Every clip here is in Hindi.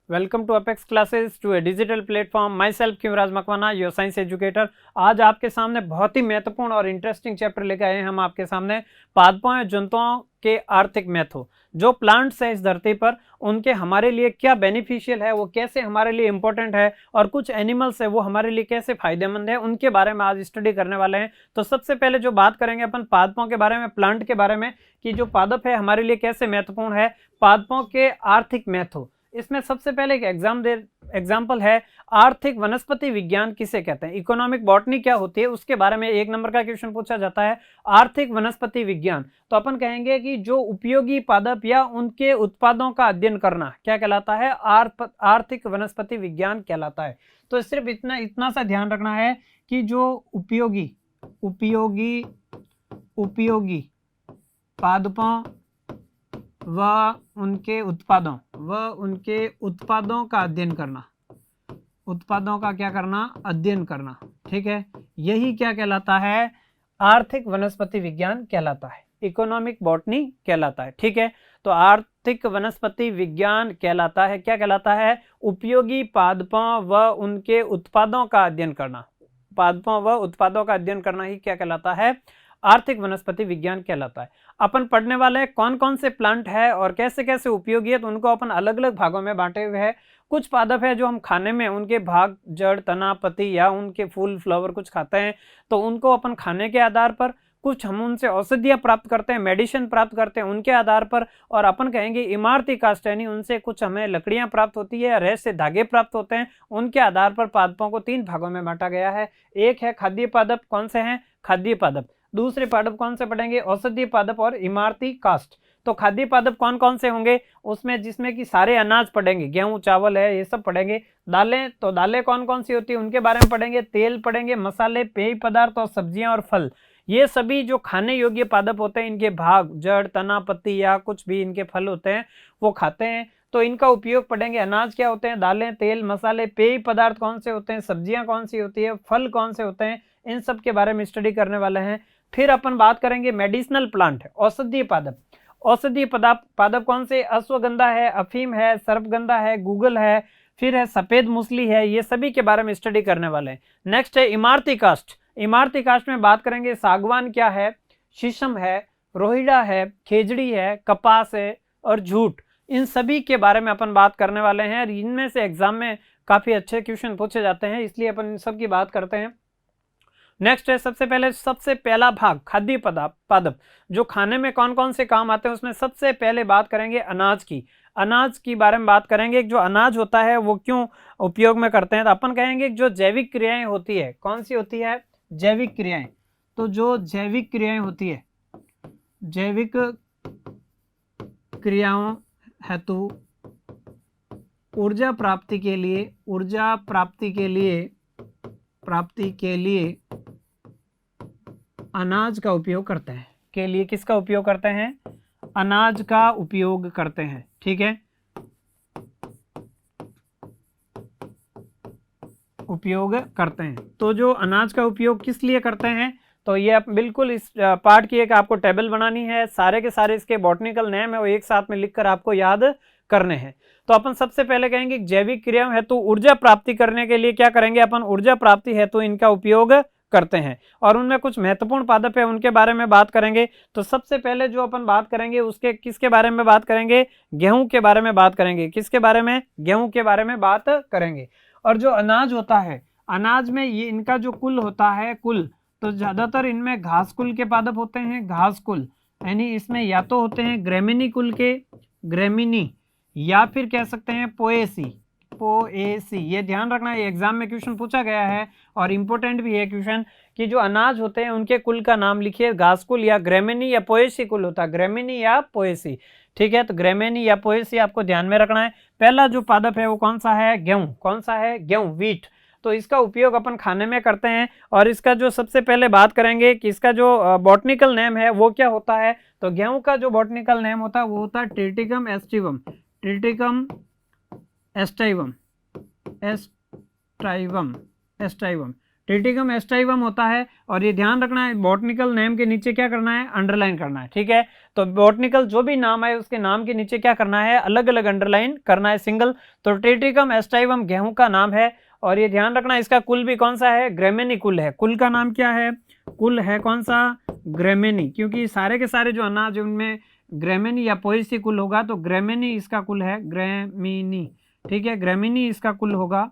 Welcome to Apex Classes to a digital platform. माई सेल्फ क्यूराज मकवाना, योर साइंस एजुकेटर। आज आपके सामने बहुत ही महत्वपूर्ण और इंटरेस्टिंग चैप्टर लेकर आए हैं हम आपके सामने। पादपों एवं जंतुओं के आर्थिक महत्व। जो प्लांट्स है इस धरती पर, उनके हमारे लिए क्या बेनिफिशियल है, वो कैसे हमारे लिए इंपॉर्टेंट है, और कुछ एनिमल्स है वो हमारे लिए कैसे फायदेमंद है, उनके बारे में आज स्टडी करने वाले हैं। तो सबसे पहले जो बात करेंगे अपन पादपों के बारे में, प्लांट के बारे में, कि जो पादप है हमारे लिए कैसे महत्वपूर्ण है, पादपों के आर्थिक महत्व। इसमें सबसे पहले एक एग्जाम्पल है आर्थिक वनस्पति विज्ञान किसे कहते हैं। इकोनॉमिक बॉटनी क्या होती है उसके बारे में 1 नंबर का क्वेश्चन पूछा जाता है। आर्थिक वनस्पति विज्ञान तो अपन कहेंगे कि जो उपयोगी पादप या उनके उत्पादों का अध्ययन करना क्या कहलाता है, आर्थिक वनस्पति विज्ञान कहलाता है। तो सिर्फ इतना सा ध्यान रखना है कि जो उपयोगी पादपों व उनके उत्पादों का अध्ययन करना, उत्पादों का क्या करना, अध्ययन करना। ठीक है, यही क्या कहलाता है, आर्थिक वनस्पति विज्ञान कहलाता है, इकोनॉमिक बॉटनी कहलाता है। ठीक है, तो आर्थिक वनस्पति विज्ञान कहलाता है, क्या कहलाता है, उपयोगी पादपों व उनके उत्पादों का अध्ययन करना। पादपों व उत्पादों का अध्ययन करना ही क्या कहलाता है, आर्थिक वनस्पति विज्ञान कहलाता है। अपन पढ़ने वाले हैं कौन कौन से प्लांट है और कैसे कैसे उपयोगी है, तो उनको अपन अलग अलग भागों में बांटे हुए हैं। कुछ पादप है जो हम खाने में उनके भाग, जड़, तना, पत्ती या उनके फूल, फ्लावर कुछ खाते हैं, तो उनको अपन खाने के आधार पर, कुछ हम उनसे औषधियां प्राप्त करते हैं, मेडिसिन प्राप्त करते हैं उनके आधार पर, और अपन कहेंगे इमारती काष्ठ यानी उनसे कुछ हमें लकड़ियां प्राप्त होती है, रेशे से धागे प्राप्त होते हैं। उनके आधार पर पादपों को 3 भागों में बांटा गया है। एक है खाद्य पादप, कौन से हैं, खाद्य पादप। दूसरे पादप कौन से पढ़ेंगे, औषधीय पादप और इमारती काष्ठ। तो खाद्य पादप कौन कौन से होंगे उसमें, जिसमें कि सारे अनाज पढ़ेंगे, गेहूं, चावल है, ये सब पढ़ेंगे। दालें, तो दालें कौन कौन सी होती है उनके बारे में पढ़ेंगे। तेल पढ़ेंगे, मसाले, पेय पदार्थ और सब्जियां और फल, ये सभी जो खाने योग्य पादप होते हैं, इनके भाग, जड़, तना, पत्ती या कुछ भी इनके फल होते हैं वो खाते हैं, तो इनका उपयोग पढ़ेंगे। अनाज क्या होते हैं, दालें, तेल, मसाले, पेय पदार्थ कौन से होते हैं, सब्जियां कौन सी होती है, फल कौन से होते हैं, इन सब के बारे में स्टडी करने वाले हैं। फिर अपन बात करेंगे मेडिसिनल प्लांट, औषधीय पादप। औषधीय पादप कौन से, अश्वगंधा है, अफीम है, सर्पगंधा है, गूगल है, फिर है सफेद मूसली है, ये सभी के बारे में स्टडी करने वाले हैं। नेक्स्ट है इमारती काष्ठ। इमारती काष्ठ में बात करेंगे सागवान क्या है, शीशम है, रोहिड़ा है, खेजड़ी है, कपास है और जूट, इन सभी के बारे में अपन बात करने वाले हैं। इनमें से एग्जाम में काफी अच्छे क्वेश्चन पूछे जाते हैं, इसलिए अपन इन सब की बात करते हैं। नेक्स्ट है सबसे पहला भाग खाद्य पादप, जो खाने में कौन कौन से काम आते हैं उसमें सबसे पहले बात करेंगे अनाज की। अनाज की बारे में बात करेंगे, जो अनाज होता है वो क्यों उपयोग में करते हैं, तो अपन कहेंगे जो जैविक क्रियाएं होती है, कौन सी होती है, जैविक क्रियाएं। तो जो जैविक क्रियाएं होती है, जैविक क्रियाओं हेतु ऊर्जा प्राप्ति के लिए अनाज का उपयोग करते हैं। के लिए किसका उपयोग करते हैं, अनाज का उपयोग करते हैं। ठीक है, उपयोग करते हैं। तो जो अनाज का उपयोग किस लिए करते हैं, तो ये बिल्कुल इस पार्ट की एक आपको टेबल बनानी है, सारे के सारे इसके बॉटनिकल नेम है वो एक साथ में लिखकर आपको याद करने हैं। तो अपन सबसे पहले कहेंगे जैविक क्रिया हेतु ऊर्जा प्राप्ति करने के लिए क्या करेंगे, अपन ऊर्जा प्राप्ति हेतु इनका उपयोग करते हैं, और उनमें कुछ महत्वपूर्ण पादप है उनके बारे में बात करेंगे। तो सबसे पहले जो अपन बात करेंगे उसके किसके बारे में बात करेंगे, गेहूं के बारे में बात करेंगे। किसके बारे में, गेहूं के बारे में बात करेंगे। और जो अनाज होता है, अनाज में ये इनका जो कुल होता है, कुल, तो ज्यादातर इनमें घास कुल के पादप होते हैं, घास कुल, यानी इसमें या तो होते हैं ग्रेमिनी कुल के, ग्रेमिनी, या फिर कह सकते हैं पोएसी। ये ध्यान रखना, ये एग्जाम में क्वेश्चन पूछा गया है और इंपॉर्टेंट भी है क्वेश्चन, कि जो अनाज होते हैं उनके कुल का नाम लिखिए, घास कुल या ग्रेमिनी या पोएसी कुल होता है, ग्रेमिनी या पोएसी। ठीक है, तो ग्रेमिनी या पोएसी आपको ध्यान में रखना है। पहला जो पादप है वो कौन सा है, गेहूं। कौन सा है, गेहूं, वीट। तो इसका उपयोग अपन खाने में करते हैं, और इसका जो सबसे पहले बात करेंगे कि इसका जो बॉटनिकल नेम है वो क्या होता है, तो गेहूं का जो बॉटनिकल नेम होता है वो होता है ट्रिटिकम एस्टिवम। ट्रिटिकम एस्टाइवम, एस्टाइवम, ट्रिटिकम एस्टाइवम होता है, और ये ध्यान रखना है बॉटनिकल नेम के नीचे क्या करना है, अंडरलाइन करना है, ठीक है। तो बॉटनिकल जो भी नाम है उसके नाम के नीचे क्या करना है, अलग अलग अंडरलाइन करना है, सिंगल। तो ट्रिटिकम एस्टाइवम गेहूं का नाम है, और ये ध्यान रखना इसका कुल भी कौन सा है, ग्रेमेनी कुल है। कुल का नाम क्या है, कुल है कौन सा, ग्रेमेनी, क्योंकि सारे के सारे जो अनाज उनमें ग्रेमेनी या पोएसी कुल होगा, तो ग्रेमेनी इसका कुल है, ग्रेमिनी, ठीक है, ग्रेमिनी इसका कुल होगा,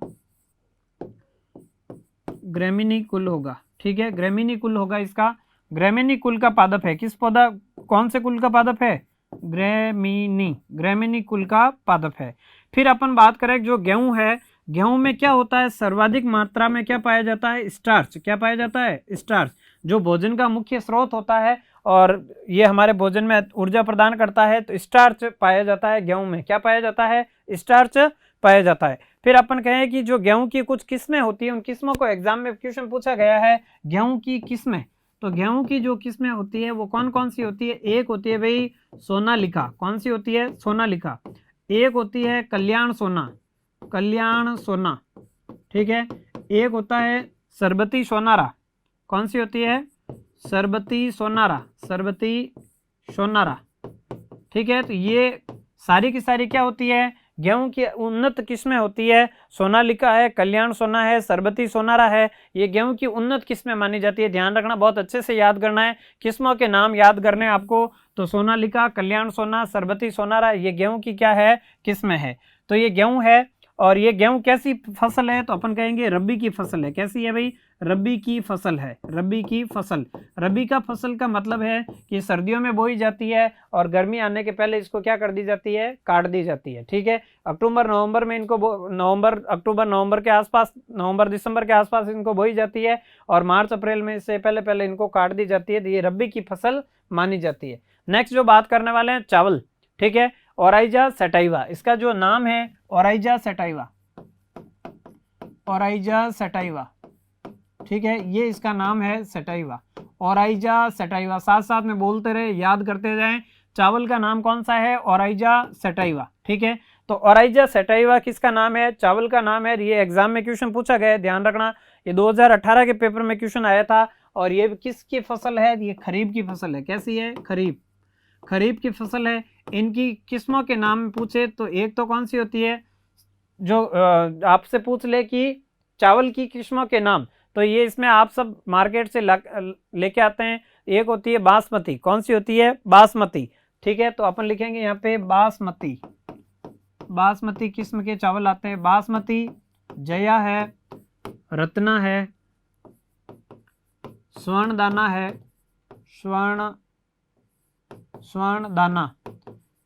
ग्रेमिनी कुल होगा, ठीक है, ग्रेमिनी कुल होगा इसका। ग्रेमिनी कुल का पादप है, किस पौधा, कौन से कुल का पादप है, ग्रेमिनी, ग्रेमिनी कुल का पादप है। फिर अपन बात करें जो गेहूं है, गेहूं में क्या होता है, सर्वाधिक मात्रा में क्या पाया जाता है, स्टार्च, क्या पाया जाता है, स्टार्च, जो भोजन का मुख्य स्रोत होता है और ये हमारे भोजन में ऊर्जा प्रदान करता है, तो स्टार्च पाया जाता है गेहूं में, क्या पाया जाता है, स्टार्च पाया जाता है। फिर अपन कहें कि जो गेहूं की कुछ किस्में होती है, उन किस्मों को एग्जाम में क्वेश्चन पूछा गया है, गेहूं की किस्में, तो गेहूं की जो किस्में होती है वो कौन कौन सी होती है, एक होती है भाई सोनालिका, कौन सी होती है, सोनालिका, एक होती है कल्याण सोना, कल्याण सोना, ठीक है, एक होता है सरबती सोनारा, कौन सी होती है, सरबती सोनारा, सरबती सोनारा, ठीक है। तो ये सारी की सारी क्या होती है, गेहूं की उन्नत किस्में होती है, सोनालिका है, कल्याण सोना है, सरबती सोनारा है, ये गेहूं की उन्नत किस्में मानी जाती है। ध्यान रखना, बहुत अच्छे से याद करना है, किस्मों के नाम याद करने आपको, तो सोनालिका, कल्याण सोना, सरबती सोनारा, ये गेहूं की क्या है, किस्में है। तो ये गेहूं है, और ये गेहूं कैसी फसल है, तो अपन कहेंगे रबी की फसल है, कैसी है भाई, रबी की फसल है, रबी की फसल। रबी का फसल का मतलब है कि सर्दियों में बोई जाती है और गर्मी आने के पहले इसको क्या कर दी जाती है, काट दी जाती है, ठीक है। अक्टूबर नवंबर में इनको अक्टूबर नवंबर के आसपास, नवंबर दिसंबर के आसपास इनको बोई जाती है, और मार्च अप्रैल में इससे पहले पहले इनको काट दी जाती है, तो ये रबी की फसल मानी जाती है। नेक्स्ट जो बात करने वाले हैं, चावल, ठीक है, ओराइजा सटाइवा, इसका जो नाम है ओराइजा सटाइवा, ओराइजा सटाइवा, ठीक है, ये इसका नाम है सटाइवा, ओराइजा सटाइवा, साथ साथ में बोलते रहे, याद करते जाएं, चावल का नाम कौन सा है, ओराइजा सटाइवा, ठीक है। तो ओराइजा सटाइवा किसका नाम है, चावल का नाम है। ये एग्जाम में क्वेश्चन पूछा गया है, ध्यान रखना, ये 2018 के पेपर में क्वेश्चन आया था, और ये किसकी फसल है, ये खरीफ की फसल है, कैसी है, खरीफ, खरीफ की फसल है। इनकी किस्मों के नाम पूछे तो एक तो कौन सी होती है, जो आपसे पूछ ले कि चावल की किस्मों के नाम, तो ये इसमें आप सब मार्केट से लेके आते हैं। एक होती है बासमती, कौन सी होती है, बासमती, ठीक है। तो अपन लिखेंगे यहाँ पे बासमती, बासमती किस्म के चावल आते हैं, बासमती, जया है, रत्ना है, स्वर्ण दाना है, स्वर्ण दाना।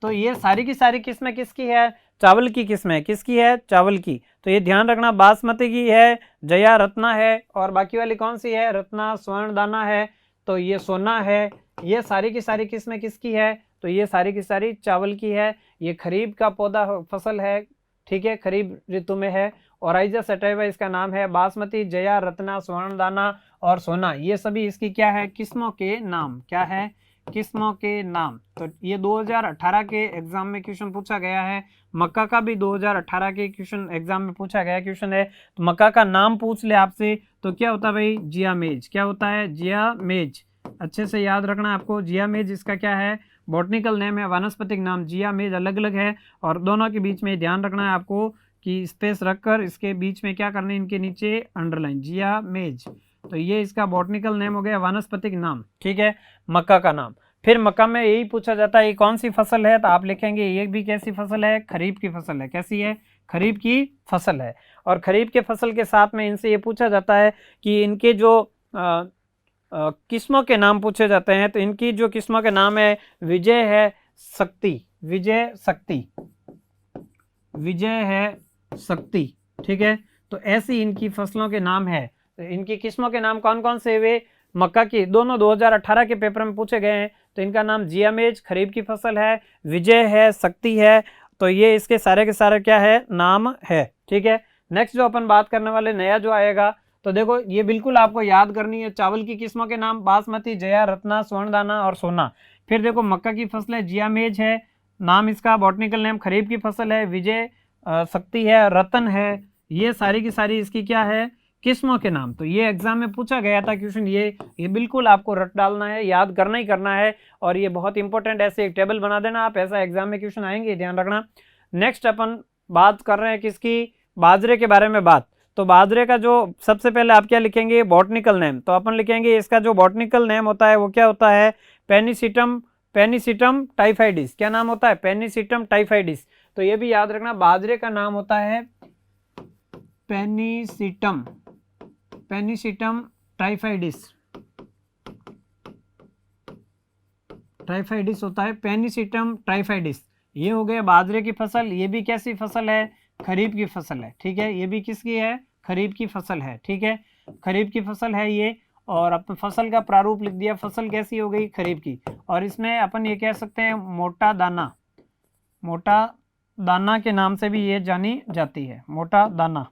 तो ये सारी की सारी किस्में किसकी है, चावल की किस्में, किसकी है, चावल की। तो ये ध्यान रखना, बासमती की है, जया, रत्ना है, और बाकी वाली कौन सी है, रत्ना, स्वर्ण दाना है, तो ये सोना है। ये सारी की सारी किस्में किसकी है, तो ये सारी की सारी चावल की है। ये खरीफ का पौधा फसल है, ठीक है, खरीफ ऋतु में है। ओराइजा सटाइवा इसका नाम है, बासमती, जया, रत्ना, स्वर्ण दाना और सोना, ये सभी इसकी क्या है, किस्मों के नाम, क्या है, किस्मों के नाम। तो ये 2018 के एग्जाम में क्वेश्चन पूछा गया है। मक्का का भी 2018 के क्वेश्चन एग्जाम में पूछा गया क्वेश्चन है। तो मक्का का नाम पूछ ले आपसे तो क्या होता है भाई, जियामेज, क्या होता है, जियामेज, अच्छे से याद रखना आपको। जियामेज इसका क्या है, बॉटनिकल नेम है, वानस्पतिक नाम। जियामेज अलग अलग है, और दोनों के बीच में ध्यान रखना है आपको कि स्पेस रखकर इसके बीच में क्या करना है, इनके नीचे अंडरलाइन, जियामेज। तो ये इसका बॉटनिकल नेम हो गया, वानस्पतिक नाम, ठीक है, मक्का का नाम। फिर मक्का में यही पूछा जाता है ये कौन सी फसल है, तो आप लिखेंगे ये भी कैसी फसल है, खरीफ की फसल है, कैसी है, खरीफ की फसल है। और खरीफ के फसल के साथ में इनसे ये पूछा जाता है कि इनके जो किस्मों के नाम पूछे जाते हैं। तो इनकी जो किस्मों के नाम है, विजय है, शक्ति, विजय, शक्ति, विजय है, शक्ति, ठीक है। तो ऐसी इनकी फसलों के नाम है। तो इनकी किस्मों के नाम कौन कौन से हुए, मक्का की दोनों 2018 के पेपर में पूछे गए हैं। तो इनका नाम जियामेज खरीफ की फसल है, विजय है, शक्ति है। तो ये इसके सारे के सारे क्या है, नाम है, ठीक है। नेक्स्ट जो अपन बात करने वाले नया जो आएगा, तो देखो ये बिल्कुल आपको याद करनी है। चावल की किस्मों के नाम, बासमती, जया, रत्ना, स्वर्णदाना और सोना। फिर देखो मक्का की फसल है, जियामेज है, नाम इसका बॉटनिकल नेम, खरीफ की फसल है, विजय, शक्ति है, रतन है। ये सारी की सारी इसकी क्या है, किस्मों के नाम। तो ये एग्जाम में पूछा गया था क्वेश्चन, ये बिल्कुल आपको रट डालना है, याद करना ही करना है, और ये बहुत इंपॉर्टेंट, ऐसे एक टेबल बना देना आप, ऐसा एग्जाम में क्वेश्चन आएंगे, ध्यान रखना। नेक्स्ट अपन बात कर रहे हैं किसकी, बाजरे के बारे में बात। तो बाजरे का जो सबसे पहले आप क्या लिखेंगे, बॉटनिकल नेम। तो अपन लिखेंगे इसका जो बॉटनिकल नेम होता है वो क्या होता है, पेनिसिटम, पेनिसिटम टाइफाइडिस। क्या नाम होता है, पेनिसिटम टाइफाइडिस। तो ये भी याद रखना, बाजरे का नाम होता है पेनिसिटम, पेनिसिटम टाइफाइडिस, टाइफाइडिस होता है पेनिसिटम टाइफाइडिस। ये हो गया बाजरे की फसल। ये भी कैसी फसल है, खरीफ की फसल है, ठीक है। ये भी किसकी है, खरीफ की फसल है, ठीक है, खरीफ की फसल है ये। और अपन फसल का प्रारूप लिख दिया, फसल कैसी हो गई, खरीफ की। और इसमें अपन ये कह सकते हैं मोटा दाना, मोटा दाना के नाम से भी ये जानी जाती है, मोटा दाना,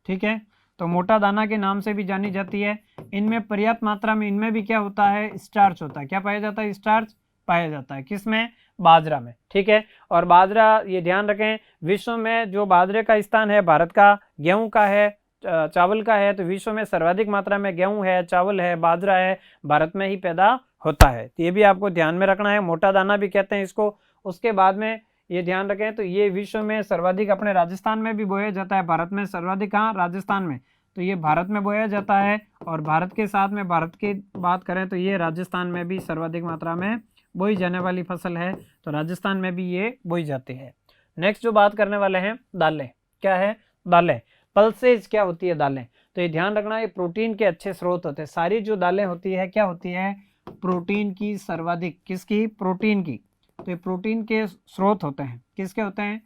ठीक है। तो मोटा दाना के नाम से भी जानी जाती है। इनमें पर्याप्त मात्रा में, इनमें भी क्या होता है, स्टार्च होता है। क्या पाया जाता है, स्टार्च पाया जाता है, किसमें, बाजरा में, ठीक है। और बाजरा, ये ध्यान रखें, विश्व में जो बाजरे का स्थान है, भारत का गेहूं का है, चावल का है। तो विश्व में सर्वाधिक मात्रा में गेहूं है, चावल है, बाजरा है, भारत में ही पैदा होता है। तो ये भी आपको ध्यान में रखना है, मोटा दाना भी कहते हैं इसको। उसके बाद में ये ध्यान रखें, तो ये विश्व में सर्वाधिक अपने राजस्थान में भी बोया जाता है, भारत में सर्वाधिक कहाँ, राजस्थान में। तो ये भारत में बोया जाता है, और भारत के साथ में, भारत की बात करें तो ये राजस्थान में भी सर्वाधिक मात्रा में बोई जाने वाली फसल है। तो राजस्थान में भी ये बोई जाती है। नेक्स्ट जो बात करने वाले हैं, दालें। क्या है, दालें, पल्सेज क्या होती है, दालें। तो ये ध्यान रखना, ये प्रोटीन के अच्छे स्रोत होते हैं। सारी जो दालें होती है क्या होती है, प्रोटीन की सर्वाधिक, किसकी, प्रोटीन की। तो ये प्रोटीन के स्रोत होते हैं, किसके होते हैं,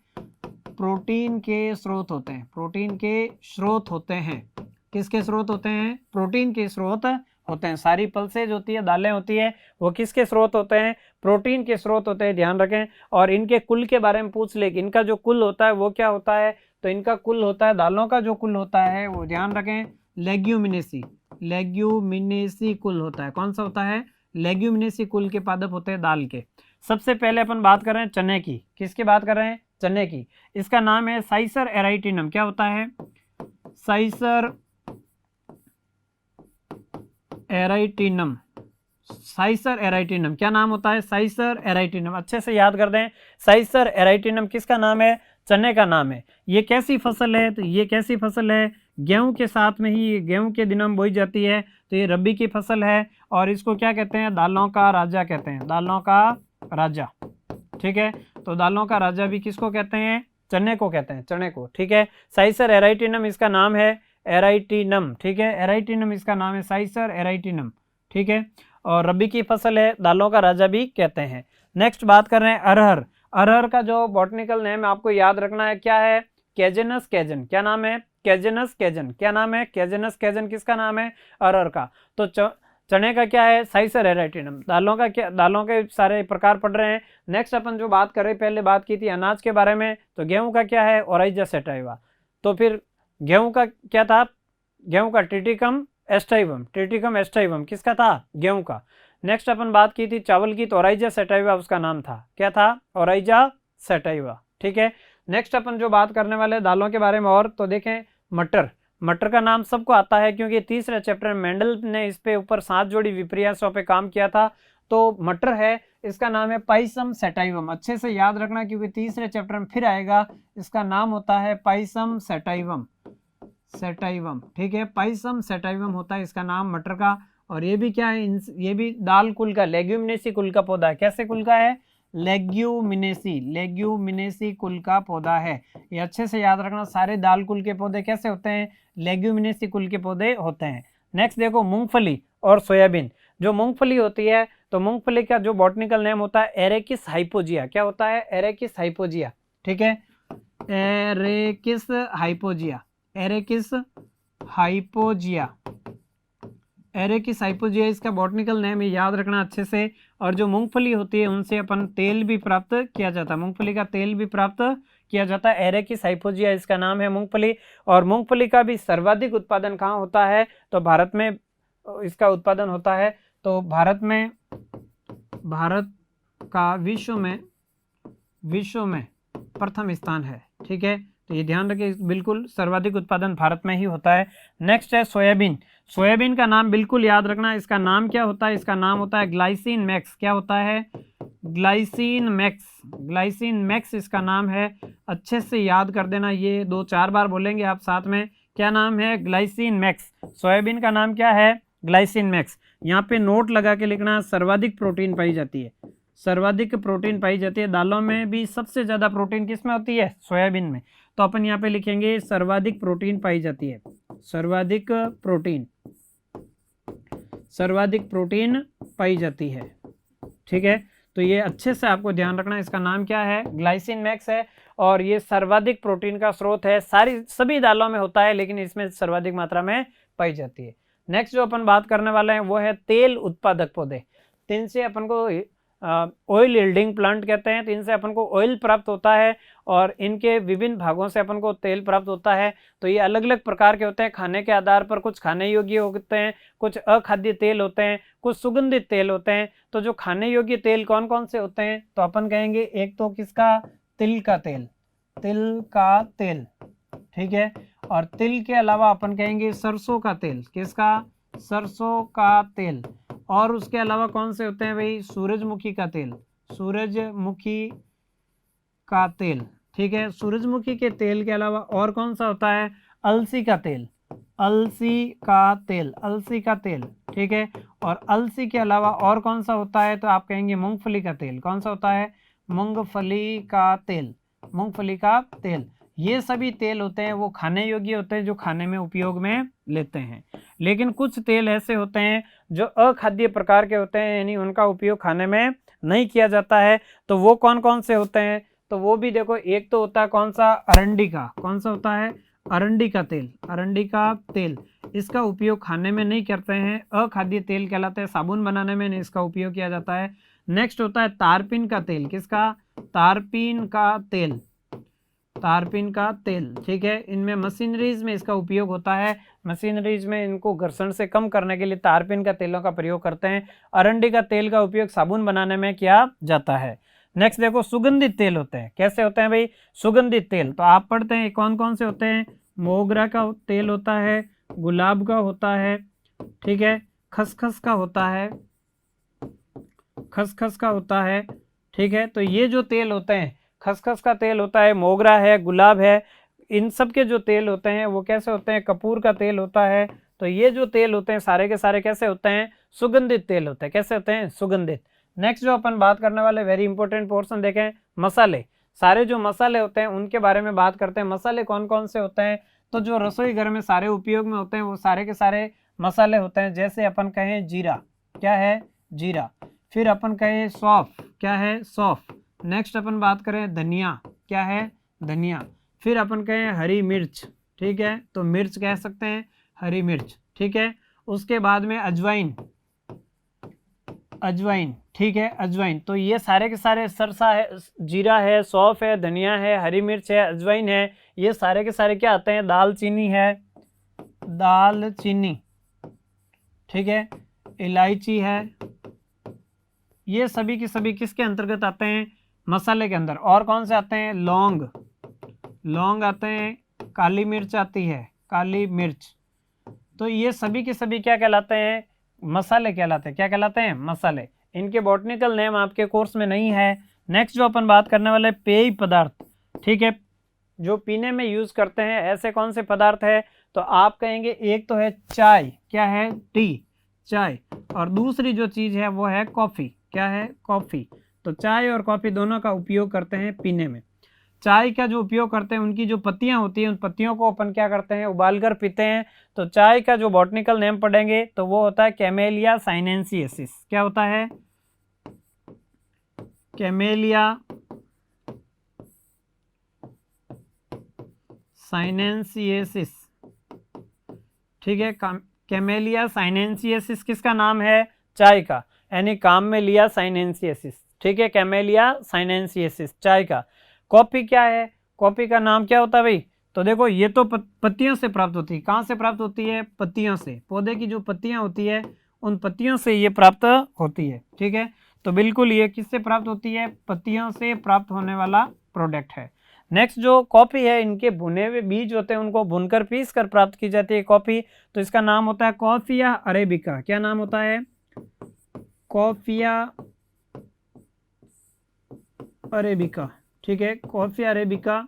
प्रोटीन के स्रोत होते हैं, प्रोटीन के स्रोत होते हैं। किसके स्रोत होते हैं, प्रोटीन के स्रोत होते हैं। सारी पल्सेज होती है, दालें होती है, वो किसके स्रोत होते हैं, प्रोटीन के स्रोत होते हैं, ध्यान रखें। और इनके कुल के बारे में पूछ ले, इनका जो कुल होता है वो क्या होता है। तो इनका कुल होता है, दालों का जो कुल होता है वो ध्यान रखें, लेग्यूमिनेसी, लेग्यूमिनेसी कुल होता है। कौन सा होता है, लेग्यूमिनेसी कुल के पादप होते हैं दाल के। सबसे पहले अपन बात कर रहे हैं चने की। किसकी बात कर रहे हैं, चने की। इसका नाम है साइसर एराइटिनम। क्या होता है, साइसर एराइटिनम, साइसर एराइटिनम। क्या नाम होता है, साइसर एराइटिनम। अच्छे से याद कर दें, साइसर एराइटिनम किसका नाम है, चने का नाम है। ये कैसी फसल है, तो ये कैसी फसल है, गेहूं के साथ में ही, गेहूं के दिनों में बोई जाती है। तो ये रबी की फसल है, और इसको क्या कहते हैं, दालों का राजा कहते हैं, दालों का राजा, ठीक है। तो दालों का राजा भी किसको कहते हैं, चने को कहते हैं, चने को, ठीक है। साइसर एराइटिनम इसका नाम है, एराइटिनम, ठीक है, एराइटिनम इसका नाम है, साइसर एराइटिनम, ठीक है। और रबी की फसल है, दालों का राजा भी कहते हैं। नेक्स्ट बात कर रहे हैं अरहर। अरहर का जो बॉटनिकल नेम आपको याद रखना है, क्या है, कैजेनस कैजन। क्या नाम है, कैजेनस कैजन। क्या नाम है, कैजेनस कैजन किसका नाम है, अरहर का। तो चने का क्या है, साइसर एराइटिनम। दालों का क्या, दालों के सारे प्रकार पढ़ रहे हैं। नेक्स्ट अपन जो बात कर रहे, पहले बात की थी अनाज के बारे में, तो गेहूं का क्या है, ओराइजा सेटाइवा। तो फिर गेहूं का क्या था, गेहूं का ट्रिटिकम एस्टाइवम, ट्रिटिकम एस्टाइवम किसका था, गेहूं का। नेक्स्ट अपन बात की थी चावल की, तो ओराइजा सेटाइवा उसका नाम था। क्या था, ओराइजा सेटाइवा, ठीक है। नेक्स्ट अपन जो बात करने वाले दालों के बारे में, और तो देखें मटर। मटर का नाम सबको आता है, क्योंकि तीसरे चैप्टर में मेंडल ने इस पे ऊपर 7 जोड़ी विपर्यासों पे काम किया था। तो मटर है, इसका नाम है पाइसम सेटाइवम। अच्छे से याद रखना, क्योंकि तीसरे चैप्टर में फिर आएगा। इसका नाम होता है पाइसम सेटाइवम, सेटाइवम, ठीक है, पाइसम सेटाइवम होता है इसका नाम मटर का। और ये भी क्या है, ये भी दाल कुल का, लेग्यूमिनेसी कुल का पौधा है। कैसे कुल का है, लेग्यूमिनेसी, लेग्यूमिनेसी कुल का पौधा है। ये अच्छे से याद रखना, सारे दाल कुल के पौधे कैसे होते हैं, लेग्यूमिनेसी कुल के पौधे होते हैं। नेक्स्ट देखो मूंगफली और सोयाबीन। जो मूंगफली होती है, तो मूंगफली का जो बॉटनिकल नेम होता है एरेकिस हाइपोजिया। क्या होता है, एरेकिस हाइपोजिया, ठीक है, एरेकिस हाइपोजिया, एरेकिस हाइपोजिया, एरेकिस हाइपोजिया इसका बॉटनिकल नेम है, याद रखना अच्छे से। और जो मूंगफली होती है उनसे अपन तेल भी प्राप्त किया जाता है, मूंगफली का तेल भी प्राप्त किया जाता है। एरेकिस हाइपोजिया इसका नाम है मूंगफली। और मूंगफली का भी सर्वाधिक उत्पादन कहाँ होता है, तो भारत में इसका उत्पादन होता है। तो भारत में, भारत का विश्व में प्रथम स्थान है, ठीक है, तो ये ध्यान रखिए, बिल्कुल सर्वाधिक उत्पादन भारत में ही होता है। नेक्स्ट है सोयाबीन। सोयाबीन का नाम बिल्कुल याद रखना, इसका नाम क्या होता है? इसका नाम होता है ग्लाइसिन मैक्स। क्या होता है? Glycine max. ग्लाइसिन मैक्स इसका नाम है, अच्छे से याद कर देना, ये 2-4 बार बोलेंगे आप साथ में। क्या नाम है? Glycine max. सोयाबीन का नाम क्या है? Glycine max. यहाँ पे नोट लगा के लिखना, सर्वाधिक प्रोटीन पाई जाती है, सर्वाधिक प्रोटीन पाई जाती है। दालों में भी सबसे ज्यादा प्रोटीन किस में होती है? सोयाबीन में। तो अपन यहाँ पे लिखेंगे सर्वाधिक प्रोटीन पाई जाती है, सर्वाधिक प्रोटीन, सर्वाधिक प्रोटीन पाई जाती है। ठीक है, तो ये अच्छे से आपको ध्यान रखना, इसका नाम क्या है? ग्लाइसिन मैक्स है, और ये सर्वाधिक प्रोटीन का स्रोत है। सभी दालों में होता है, लेकिन इसमें सर्वाधिक मात्रा में पाई जाती है। नेक्स्ट जो अपन बात करने वाले हैं वो है तेल उत्पादक पौधे। तो इनसे अपन को ऑयल यील्डिंग प्लांट कहते हैं। तो इनसे अपन को ऑयल प्राप्त होता है, और इनके विभिन्न भागों से अपन को तेल प्राप्त होता है। तो ये अलग अलग प्रकार के होते हैं खाने के आधार पर, कुछ खाने योग्य होते हैं, कुछ अखाद्य तेल होते हैं, कुछ सुगंधित तेल होते हैं। तो जो खाने योग्य तेल कौन कौन से होते हैं? तो अपन कहेंगे एक तो किसका? तिल का तेल, तिल का तेल। ठीक है, और तिल के अलावा अपन कहेंगे सरसों का तेल। किसका? सरसों का तेल। और उसके अलावा कौन से होते हैं भाई? सूरजमुखी का तेल, सूरजमुखी का तेल। ठीक है, सूरजमुखी के तेल के अलावा और कौन सा होता है? अलसी का तेल, अलसी का तेल, अलसी का तेल। ठीक है, और अलसी के अलावा और कौन सा होता है? तो आप कहेंगे मूंगफली का तेल। कौन सा होता है? मूंगफली का तेल, मूंगफली का तेल। ये सभी तेल होते हैं वो खाने योग्य होते हैं, जो खाने में उपयोग में लेते हैं। लेकिन कुछ तेल ऐसे होते हैं जो अखाद्य प्रकार के होते हैं, यानी उनका उपयोग खाने में नहीं किया जाता है। तो वो कौन कौन से होते हैं? तो वो भी देखो, एक तो होता है कौन सा? अरंडी का। कौन सा होता है? अरंडी का तेल, अरंडी का तेल। इसका उपयोग खाने में नहीं करते हैं, अखाद्य तेल कहलाते हैं, साबुन बनाने में इसका उपयोग किया जाता है। नेक्स्ट होता है तारपीन का तेल। किसका? तारपीन का तेल, तारपीन का तेल। ठीक है, इनमें मशीनरीज में इसका उपयोग होता है, मशीनरीज में इनको घर्षण से कम करने के लिए तारपीन का तेलों का प्रयोग करते हैं। अरंडी का तेल का उपयोग साबुन बनाने में किया जाता है। नेक्स्ट देखो, सुगंधित तेल होते हैं। कैसे होते हैं भाई? सुगंधित तेल तो आप पढ़ते हैं कौन कौन से होते हैं? मोगरा का तेल होता है, गुलाब का होता है, ठीक है, खसखस का होता है, खसखस का होता है। ठीक है, तो ये जो तेल होते हैं, खसखस का तेल होता है, मोगरा है, गुलाब है, इन सब के जो तेल होते हैं वो कैसे होते हैं? कपूर का तेल होता है। तो ये जो तेल होते हैं सारे के सारे कैसे होते हैं? सुगंधित तेल होते हैं। कैसे होते हैं? सुगंधित। नेक्स्ट जो अपन बात करने वाले वेरी इंपॉर्टेंट पोर्शन देखें, मसाले। सारे जो मसाले होते हैं उनके बारे में बात करते हैं। मसाले कौन कौन से होते हैं? तो जो रसोई घर में सारे उपयोग में होते हैं वो सारे के सारे मसाले होते हैं। जैसे अपन कहें जीरा, क्या है? जीरा। फिर अपन कहें सौंफ, क्या है? सौंफ। नेक्स्ट अपन बात करें धनिया, क्या है? धनिया। फिर अपन कहें हरी मिर्च, ठीक है, तो मिर्च कह सकते हैं, हरी मिर्च। ठीक है, उसके बाद में अजवाइन, अजवाइन। ठीक है, अजवाइन। तो ये सारे के सारे सरसा है, जीरा है, सौंफ है, धनिया है, हरी मिर्च है, अजवाइन है, ये सारे के सारे क्या आते हैं? दालचीनी है, दालचीनी। ठीक है, इलायची है, ये सभी के सभी किसके अंतर्गत आते हैं? मसाले के अंदर। और कौन से आते हैं? लौंग, लौंग आते हैं, काली मिर्च आती है, काली मिर्च। तो ये सभी के सभी क्या कहलाते हैं? मसाले कहलाते हैं। क्या कहलाते हैं? मसाले। इनके बॉटनिकल नेम आपके कोर्स में नहीं है। नेक्स्ट जो अपन बात करने वाले पेय पदार्थ, ठीक है, जो पीने में यूज करते हैं, ऐसे कौन से पदार्थ है? तो आप कहेंगे एक तो है चाय, क्या है? टी, चाय। और दूसरी जो चीज है वो है कॉफी, क्या है? कॉफी। तो चाय और कॉफी दोनों का उपयोग करते हैं पीने में। चाय का जो उपयोग करते हैं, उनकी जो पत्तियां होती हैं, उन पत्तियों को अपन क्या करते हैं? उबालकर पीते हैं। तो चाय का जो बॉटनिकल नेम पढ़ेंगे तो वो होता है कैमेलिया साइनेंसियसिस। क्या होता है? कैमेलिया साइनेंसियसिस। ठीक है, कैमेलिया साइनेंसियसिस किसका नाम है? चाय का, यानी काम में लिया साइनेंसियसिस। ठीक है, कैमेलिया साइनेंसियसिस, चाय का। कॉफी क्या है? कॉफी का नाम क्या होता है भाई? तो देखो, ये तो पत्तियों से प्राप्त होती है। कहाँ से प्राप्त होती है? पत्तियों से। पौधे की जो पत्तियां होती है उन पत्तियों से ये प्राप्त होती है। ठीक है, तो बिल्कुल ये किससे प्राप्त होती है? पत्तियों से प्राप्त होने वाला प्रोडक्ट है। नेक्स्ट जो कॉफी है, इनके भुने हुए बीज होते हैं, उनको भुनकर पीस कर प्राप्त की जाती है कॉफी, तो इसका नाम होता है कॉफिया अरेबिका। क्या नाम होता है? Coffea arabica. ठीक है, कॉफिया अरेबिका।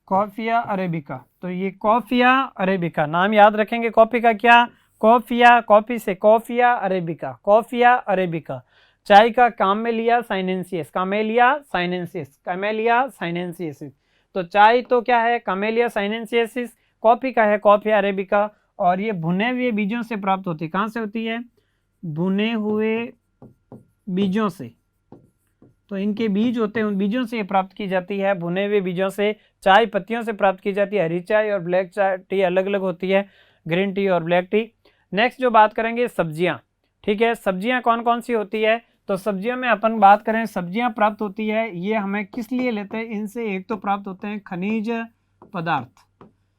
कॉफिया अरेबिका, तो ये कॉफिया अरेबिका नाम याद रखेंगे। कॉफी का क्या? कॉफिया, कॉफी से कॉफिया अरेबिका, कॉफिया अरेबिका। चाय का कामेलिया साइनेंसियस, कामेलिया साइनेंसियस, कामेलिया साइनेंसियस। तो चाय तो क्या है? कामेलिया साइनेंसियस। कॉफी का है कॉफिया अरेबिका। और ये भुने हुए बीजों से प्राप्त होती है। कहाँ से होती है? भुने हुए बीजों से। तो इनके बीज होते हैं, उन बीजों से ये प्राप्त की जाती है, भुने हुए बीजों से। चाय पत्तियों से प्राप्त की जाती है। हरी चाय और ब्लैक चाय टी अलग अलग होती है, ग्रीन टी और ब्लैक टी। नेक्स्ट जो बात करेंगे सब्जियां। ठीक है, सब्जियां कौन कौन सी होती है? तो सब्जियों में अपन बात करें, सब्जियां प्राप्त होती है, ये हमें किस लिए लेते हैं? इनसे एक तो प्राप्त होते हैं खनिज पदार्थ,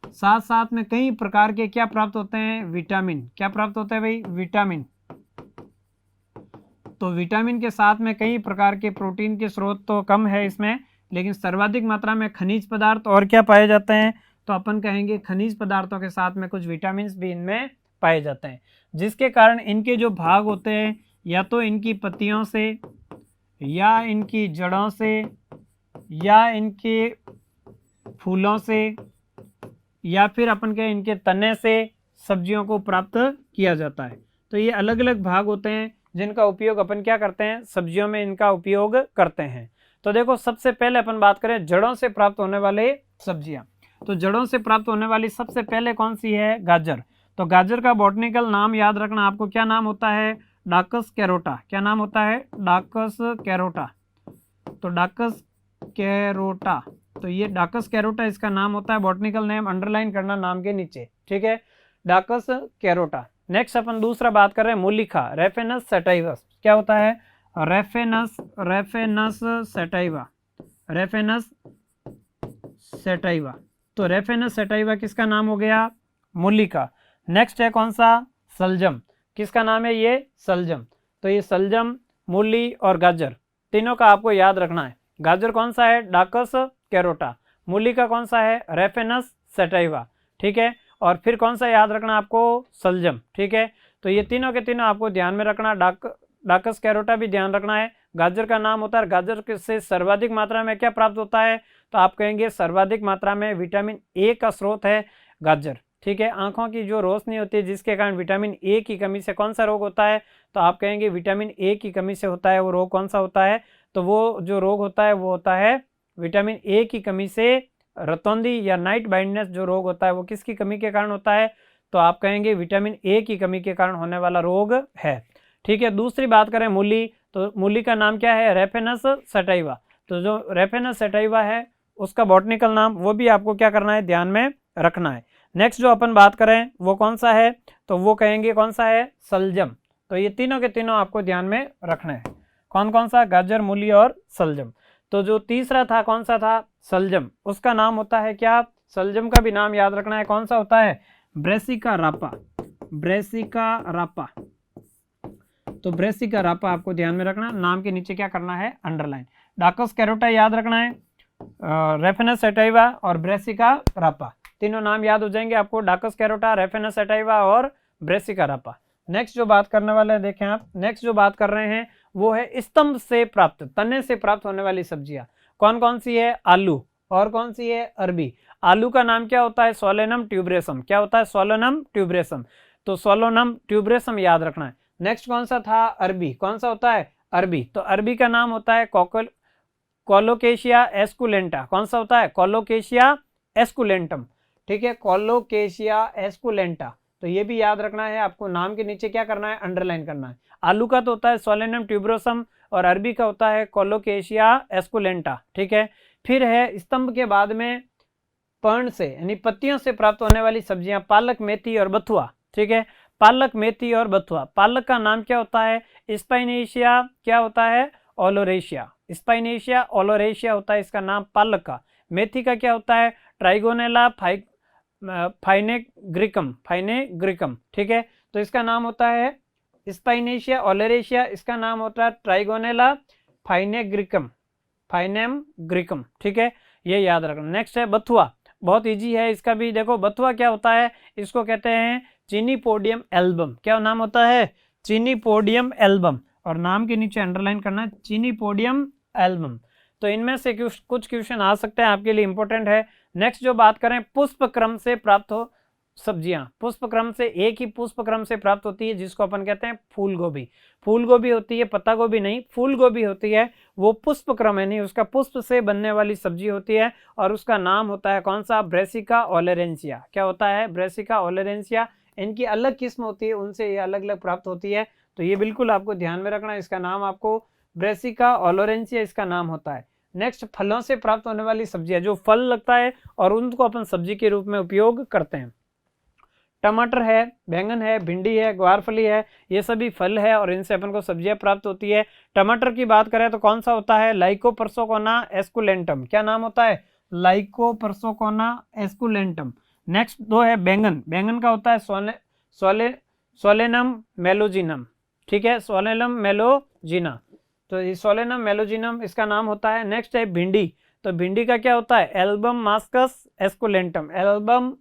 साथ साथ में कई प्रकार के क्या प्राप्त होते हैं? विटामिन। क्या प्राप्त होता है भाई? विटामिन। तो विटामिन के साथ में कई प्रकार के प्रोटीन के स्रोत तो कम है इसमें, लेकिन सर्वाधिक मात्रा में खनिज पदार्थ और क्या पाए जाते हैं? तो अपन कहेंगे खनिज पदार्थों के साथ में कुछ विटामिन भी इनमें पाए जाते हैं, जिसके कारण इनके जो भाग होते हैं, या तो इनकी पत्तियों से, या इनकी जड़ों से, या इनके फूलों से, या फिर अपन के इनके तने से सब्जियों को प्राप्त किया जाता है। तो ये अलग अलग भाग होते हैं जिनका उपयोग अपन क्या करते हैं? सब्जियों में इनका उपयोग करते हैं। तो देखो, सबसे पहले अपन बात करें जड़ों से प्राप्त होने वाले सब्जियां। तो जड़ों से प्राप्त होने वाली सबसे पहले कौन सी है? गाजर। तो गाजर का बॉटनिकल नाम याद रखना आपको। क्या नाम होता है? डाकस कैरोटा। क्या नाम होता है? डाकस कैरोटा। तो डाकस कैरोटा, तो ये डाकस कैरोटा इसका नाम होता है। बॉटनिकल नेम अंडरलाइन करना नाम के नीचे। ठीक है, डाकस कैरोटा। नेक्स्ट अपन दूसरा बात कर रहे हैं मूलिका, रेफेनस सेटाइवस। क्या होता है? Raphanus, Raphanus sativa, Raphanus sativa. तो रेफेनस सेटाइवा किसका नाम हो गया? मूलिका। नेक्स्ट है कौन सा? सलजम। किसका नाम है ये? सलजम। तो ये सलजम, मूली और गाजर तीनों का आपको याद रखना है। गाजर कौन सा है? डाकस कैरोटा। मूली का कौन सा है? Raphanus sativa. ठीक है, और फिर कौन सा याद रखना आपको? सलजम। ठीक है, तो ये तीनों के तीनों आपको ध्यान में रखना। डाकस कैरोटा भी ध्यान रखना है। गाजर का नाम होता है, गाजर से सर्वाधिक मात्रा में क्या प्राप्त होता है? तो आप कहेंगे सर्वाधिक मात्रा में विटामिन ए का स्रोत है गाजर। ठीक है, आंखों की जो रोशनी होती है जिसके कारण विटामिन ए की कमी से कौन सा रोग होता है? तो आप कहेंगे विटामिन ए की कमी से होता है। वो रोग कौन सा होता है? तो वो जो रोग होता है वो होता है विटामिन ए की कमी से। रतौंधी या नाइट ब्लाइंडनेस जो रोग होता है वो किसकी कमी के कारण होता है? तो आप कहेंगे विटामिन ए की कमी के कारण होने वाला रोग है। ठीक है, दूसरी बात करें मूली, तो मूली का नाम क्या है? Raphanus sativa. तो जो रेफेनस सेटाइवा है उसका बॉटनिकल नाम वो भी आपको क्या करना है? ध्यान में रखना है। नेक्स्ट जो अपन बात करें वो कौन सा है? तो वो कहेंगे कौन सा है? सलजम। तो ये तीनों के तीनों आपको ध्यान में रखना है। कौन कौन सा? गाजर, मूली और सलजम। तो जो तीसरा था कौन सा था? सलजम। उसका नाम होता है क्या? सलजम का भी नाम याद रखना है। कौन सा होता है? ब्रेसिका रापा, ब्रेसिका रापा। तो ब्रेसिका रापा आपको ध्यान में रखना। नाम के नीचे क्या करना है? अंडरलाइन। डाकस कैरोटा याद रखना है, रेफेनस सेटाइवा और ब्रेसिका रापा। तीनों नाम याद हो जाएंगे आपको, डाकस कैरोटा, रेफेनस सेटाइवा और ब्रेसिका रापा। नेक्स्ट जो बात करने वाले हैं देखें आप, नेक्स्ट जो बात कर रहे हैं वो है स्तंभ से प्राप्त, तने से प्राप्त होने वाली सब्जियां। कौन कौन सी है? आलू। और कौन सी है? अरबी। आलू का नाम क्या होता है? सोलेनम ट्यूबरेसम। क्या होता है? सोलेनम ट्यूबरेसम। तो सोलेनम ट्यूबरेसम याद रखना है। नेक्स्ट कौन सा था? अरबी। कौन सा होता है? अरबी। तो अरबी का नाम होता है कोलोकेशिया एस्कुलेंटा। कौन सा होता है? Colocasia esculentum. ठीक है, कोलोकेशिया एस्कुलेंटा। तो ये भी याद रखना है आपको। नाम के नीचे क्या करना है? अंडरलाइन करना है। आलू का तो होता है सोलेनम ट्यूबरोसम और अरबी का होता है कोलोकेशिया एस्कुलेंटा। ठीक है, फिर है स्तंभ के बाद में पर्ण से यानी पत्तियों से प्राप्त होने वाली सब्जियां, पालक, मेथी और बथुआ। ठीक है, पालक, मेथी और बथुआ। पालक का नाम क्या होता है? स्पाइनेशिया। क्या होता है? ओलोरेशिया। स्पाइनेशिया ओलोरेशिया होता है इसका नाम पालक का। मेथी का क्या होता है? ट्राइगोनेला फाइनेग्रिकम, फाइनेग्रिकम। ठीक है, तो इसका नाम होता है स्पाइनेशिया, ओलेरेशिया, इसका नाम होता है ट्राइगोनेला फाइनेग्रिकम, फाइनेमग्रिकम, ठीक है, ये याद रखना। नेक्स्ट है बथुआ, बहुत इजी है इसका भी। देखो बथुआ क्या होता है, इसको कहते हैं चिनीपोडियम एल्बम। क्या नाम होता है, चिनीपोडियम एल्बम, और नाम के नीचे अंडरलाइन करना चिनीपोडियम एल्बम। तो इनमें से कुछ क्वेश्चन आ सकते हैं, आपके लिए इंपॉर्टेंट है। नेक्स्ट जो बात करें, पुष्प क्रम से प्राप्त हो सब्जियां, पुष्प क्रम से एक ही पुष्प क्रम से प्राप्त होती है जिसको अपन कहते हैं फूल गोभी। फूल गोभी होती है, पत्ता गोभी नहीं, फूल गोभी होती है, वो पुष्प क्रम है, नहीं उसका पुष्प से बनने वाली सब्जी होती है, और उसका नाम होता है कौन सा, ब्रेसिका ओलेरेंसिया। क्या होता है, ब्रेसिका ओलेरेंसिया। इनकी अलग किस्म होती है, उनसे ये अलग अलग प्राप्त होती है, तो ये बिल्कुल आपको ध्यान में रखना। इसका नाम आपको ब्रेसिका ओलेरेंसिया इसका नाम होता है। नेक्स्ट, फलों से प्राप्त होने वाली सब्जियां, जो फल लगता है और उनको अपन सब्जी के रूप में उपयोग करते हैं। टमाटर है, बैंगन है, भिंडी है, ग्वारफली है, ये सभी फल है और इनसे अपन को सब्जियां प्राप्त होती है। टमाटर की बात करें तो कौन सा होता है, लाइकोपर्सोकोना एस्कुलेंटम। क्या नाम होता है, लाइकोपर्सोकोना एस्कुलेंटम। नेक्स्ट दो है बैंगन, बैंगन का होता है सोलेनम मेलोजिनम, ठीक है, सोलेनम मेलोजिना, तो ये सोलेनम मेलोजिनम इसका नाम होता है। नेक्स्ट है भिंडी, तो भिंडी का क्या होता है, एल्बम मास्कस एस्कुलेंटम, एल्बम,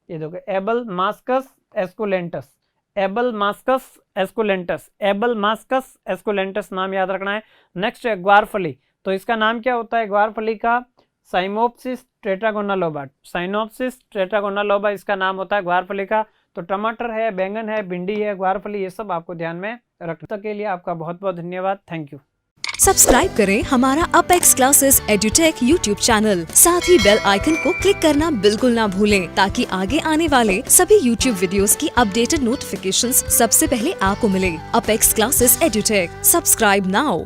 ये देखो Abelmoschus esculentus, Abelmoschus esculentus, Abelmoschus esculentus नाम याद रखना है। नेक्स्ट है ग्वारफली, तो इसका नाम क्या होता है ग्वारफली का, साइमोप्सिस टेट्रागोनालोबा, साइनोप्सिस टेट्रागोनालोबा इसका नाम होता है ग्वारफली का। तो टमाटर है, बैंगन है, भिंडी है, ग्वारफली, ये सब आपको ध्यान में रखने के लिए आपका बहुत बहुत धन्यवाद। Thank you. सब्सक्राइब करें हमारा Apex Classes edutech YouTube channel, साथ ही बेल आइकन को क्लिक करना बिल्कुल ना भूलें, ताकि आगे आने वाले सभी यूट्यूब वीडियोस की अपडेटेड नोटिफिकेशंस सबसे पहले आपको मिले। Apex Classes edutech, subscribe now.